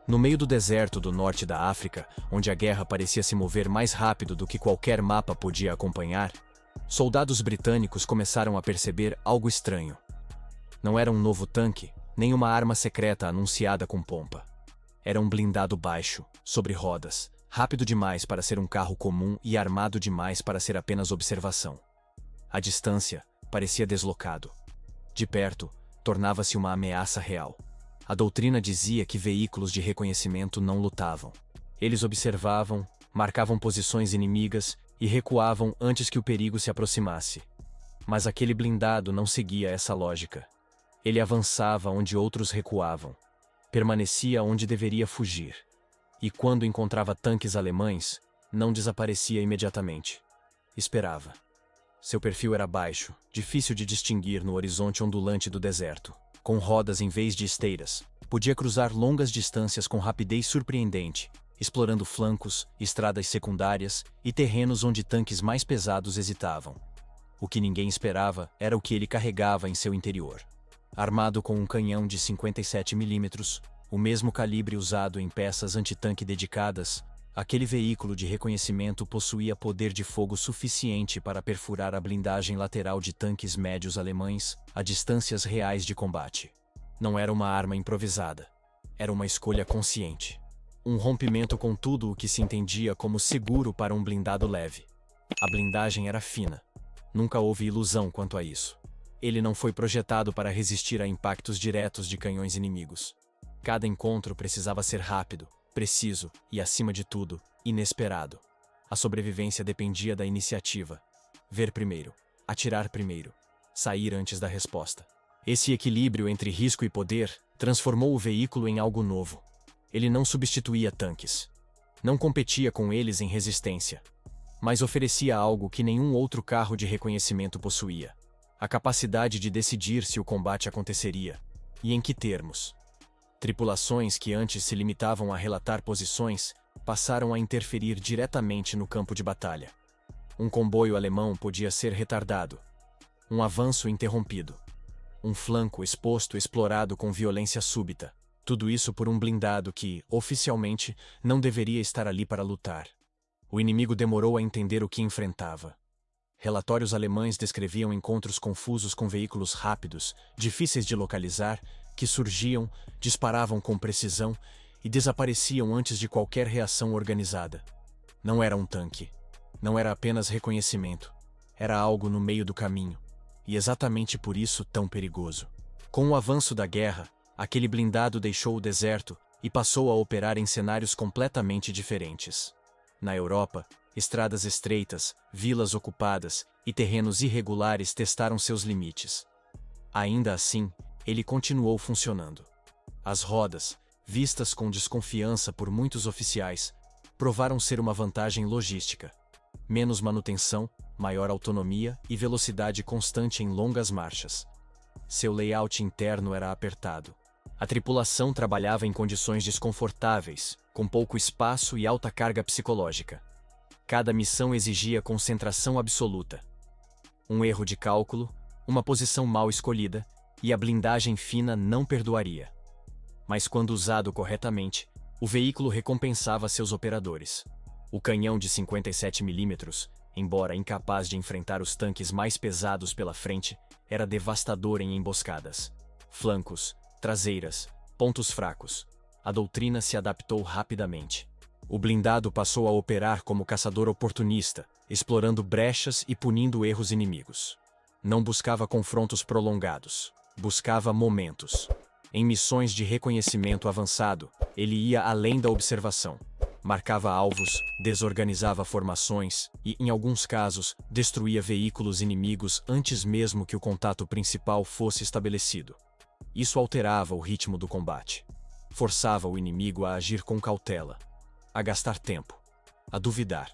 No meio do deserto do norte da África, onde a guerra parecia se mover mais rápido do que qualquer mapa podia acompanhar, soldados britânicos começaram a perceber algo estranho. Não era um novo tanque, nem uma arma secreta anunciada com pompa. Era um blindado baixo, sobre rodas, rápido demais para ser um carro comum e armado demais para ser apenas observação. À distância, parecia deslocado. De perto, tornava-se uma ameaça real. A doutrina dizia que veículos de reconhecimento não lutavam. Eles observavam, marcavam posições inimigas e recuavam antes que o perigo se aproximasse. Mas aquele blindado não seguia essa lógica. Ele avançava onde outros recuavam. Permanecia onde deveria fugir. E quando encontrava tanques alemães, não desaparecia imediatamente. Esperava. Seu perfil era baixo, difícil de distinguir no horizonte ondulante do deserto. Com rodas em vez de esteiras, podia cruzar longas distâncias com rapidez surpreendente, explorando flancos, estradas secundárias e terrenos onde tanques mais pesados hesitavam. O que ninguém esperava era o que ele carregava em seu interior. Armado com um canhão de 57 mm, o mesmo calibre usado em peças antitanque dedicadas, aquele veículo de reconhecimento possuía poder de fogo suficiente para perfurar a blindagem lateral de tanques médios alemães a distâncias reais de combate. Não era uma arma improvisada. Era uma escolha consciente. Um rompimento com tudo o que se entendia como seguro para um blindado leve. A blindagem era fina. Nunca houve ilusão quanto a isso. Ele não foi projetado para resistir a impactos diretos de canhões inimigos. Cada encontro precisava ser rápido, preciso e, acima de tudo, inesperado. A sobrevivência dependia da iniciativa. Ver primeiro, atirar primeiro, sair antes da resposta. Esse equilíbrio entre risco e poder transformou o veículo em algo novo. Ele não substituía tanques. Não competia com eles em resistência. Mas oferecia algo que nenhum outro carro de reconhecimento possuía: a capacidade de decidir se o combate aconteceria, e em que termos. Tripulações que antes se limitavam a relatar posições passaram a interferir diretamente no campo de batalha. Um comboio alemão podia ser retardado, um avanço interrompido, um flanco exposto explorado com violência súbita. Tudo isso por um blindado que, oficialmente, não deveria estar ali para lutar. O inimigo demorou a entender o que enfrentava. Relatórios alemães descreviam encontros confusos com veículos rápidos, difíceis de localizar, que surgiam, disparavam com precisão e desapareciam antes de qualquer reação organizada. Não era um tanque. Não era apenas reconhecimento. Era algo no meio do caminho. E exatamente por isso tão perigoso. Com o avanço da guerra, aquele blindado deixou o deserto e passou a operar em cenários completamente diferentes. Na Europa, estradas estreitas, vilas ocupadas e terrenos irregulares testaram seus limites. Ainda assim, ele continuou funcionando. As rodas, vistas com desconfiança por muitos oficiais, provaram ser uma vantagem logística. Menos manutenção, maior autonomia e velocidade constante em longas marchas. Seu layout interno era apertado. A tripulação trabalhava em condições desconfortáveis, com pouco espaço e alta carga psicológica. Cada missão exigia concentração absoluta. Um erro de cálculo, uma posição mal escolhida, e a blindagem fina não perdoaria. Mas quando usado corretamente, o veículo recompensava seus operadores. O canhão de 57 mm, embora incapaz de enfrentar os tanques mais pesados pela frente, era devastador em emboscadas. Flancos, traseiras, pontos fracos. A doutrina se adaptou rapidamente. O blindado passou a operar como caçador oportunista, explorando brechas e punindo erros inimigos. Não buscava confrontos prolongados. Buscava momentos. Em missões de reconhecimento avançado, ele ia além da observação. Marcava alvos, desorganizava formações e, em alguns casos, destruía veículos inimigos antes mesmo que o contato principal fosse estabelecido. Isso alterava o ritmo do combate. Forçava o inimigo a agir com cautela, a gastar tempo, a duvidar.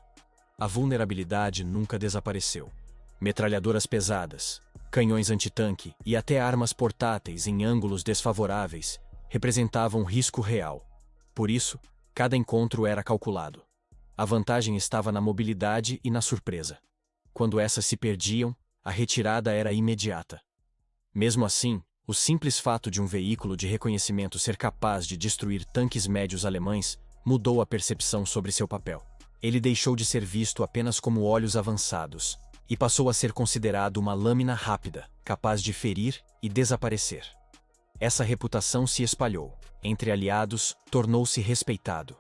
A vulnerabilidade nunca desapareceu. Metralhadoras pesadas, canhões antitanque e até armas portáteis em ângulos desfavoráveis representavam risco real. Por isso, cada encontro era calculado. A vantagem estava na mobilidade e na surpresa. Quando essas se perdiam, a retirada era imediata. Mesmo assim, O simples fato de um veículo de reconhecimento ser capaz de destruir tanques médios alemães mudou a percepção sobre seu papel. Ele deixou de ser visto apenas como olhos avançados e passou a ser considerado uma lâmina rápida, capaz de ferir e desaparecer. Essa reputação se espalhou. Entre aliados, tornou-se respeitado.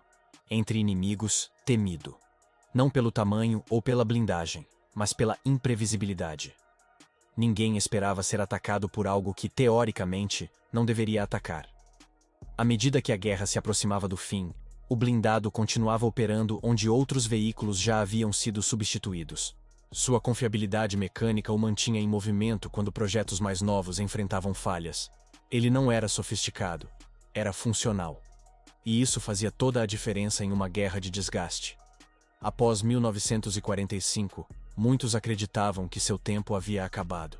Entre inimigos, temido. Não pelo tamanho ou pela blindagem, mas pela imprevisibilidade. Ninguém esperava ser atacado por algo que, teoricamente, não deveria atacar. À medida que a guerra se aproximava do fim, o blindado continuava operando onde outros veículos já haviam sido substituídos. Sua confiabilidade mecânica o mantinha em movimento quando projetos mais novos enfrentavam falhas. Ele não era sofisticado, era funcional. E isso fazia toda a diferença em uma guerra de desgaste. Após 1945, muitos acreditavam que seu tempo havia acabado.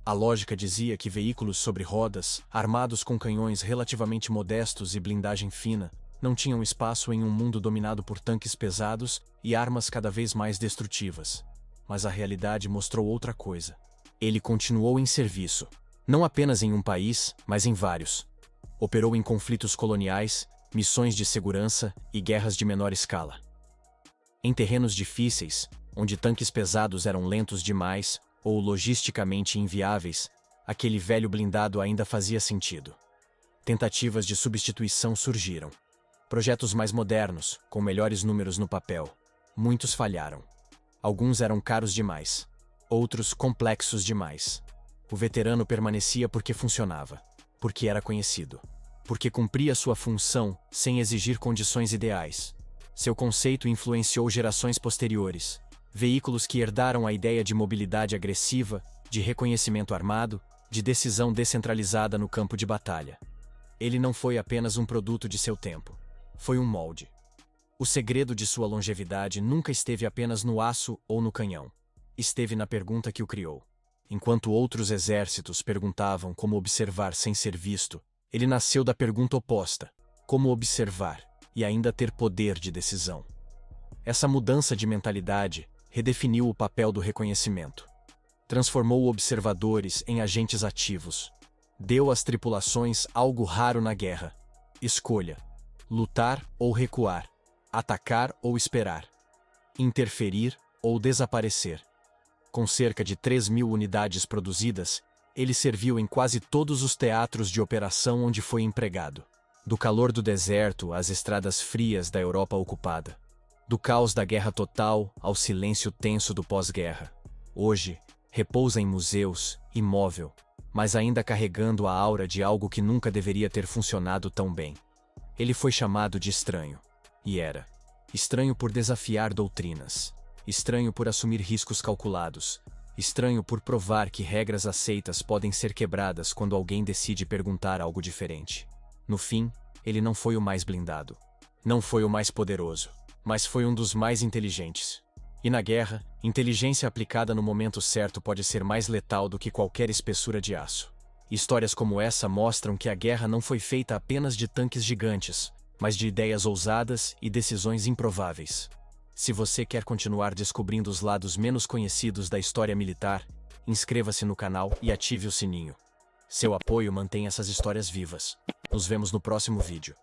A lógica dizia que veículos sobre rodas, armados com canhões relativamente modestos e blindagem fina, não tinham espaço em um mundo dominado por tanques pesados e armas cada vez mais destrutivas. Mas a realidade mostrou outra coisa. Ele continuou em serviço, não apenas em um país, mas em vários. Operou em conflitos coloniais, missões de segurança e guerras de menor escala. Em terrenos difíceis, onde tanques pesados eram lentos demais ou logisticamente inviáveis, aquele velho blindado ainda fazia sentido. Tentativas de substituição surgiram. Projetos mais modernos, com melhores números no papel. Muitos falharam. Alguns eram caros demais. Outros complexos demais. O veterano permanecia porque funcionava. Porque era conhecido. Porque cumpria sua função sem exigir condições ideais. Seu conceito influenciou gerações posteriores. Veículos que herdaram a ideia de mobilidade agressiva, de reconhecimento armado, de decisão descentralizada no campo de batalha. Ele não foi apenas um produto de seu tempo. Foi um molde. O segredo de sua longevidade nunca esteve apenas no aço ou no canhão. Esteve na pergunta que o criou. Enquanto outros exércitos perguntavam como observar sem ser visto, ele nasceu da pergunta oposta: como observar e ainda ter poder de decisão. Essa mudança de mentalidade redefiniu o papel do reconhecimento. Transformou observadores em agentes ativos. Deu às tripulações algo raro na guerra: escolha. Lutar ou recuar. Atacar ou esperar. Interferir ou desaparecer. Com cerca de 3.000 unidades produzidas, ele serviu em quase todos os teatros de operação onde foi empregado. Do calor do deserto às estradas frias da Europa ocupada. Do caos da guerra total ao silêncio tenso do pós-guerra. Hoje, repousa em museus, imóvel, mas ainda carregando a aura de algo que nunca deveria ter funcionado tão bem. Ele foi chamado de estranho. E era. Estranho por desafiar doutrinas. Estranho por assumir riscos calculados. Estranho por provar que regras aceitas podem ser quebradas quando alguém decide perguntar algo diferente. No fim, ele não foi o mais blindado. Não foi o mais poderoso. Mas foi um dos mais inteligentes. E na guerra, inteligência aplicada no momento certo pode ser mais letal do que qualquer espessura de aço. Histórias como essa mostram que a guerra não foi feita apenas de tanques gigantes, mas de ideias ousadas e decisões improváveis. Se você quer continuar descobrindo os lados menos conhecidos da história militar, inscreva-se no canal e ative o sininho. Seu apoio mantém essas histórias vivas. Nos vemos no próximo vídeo.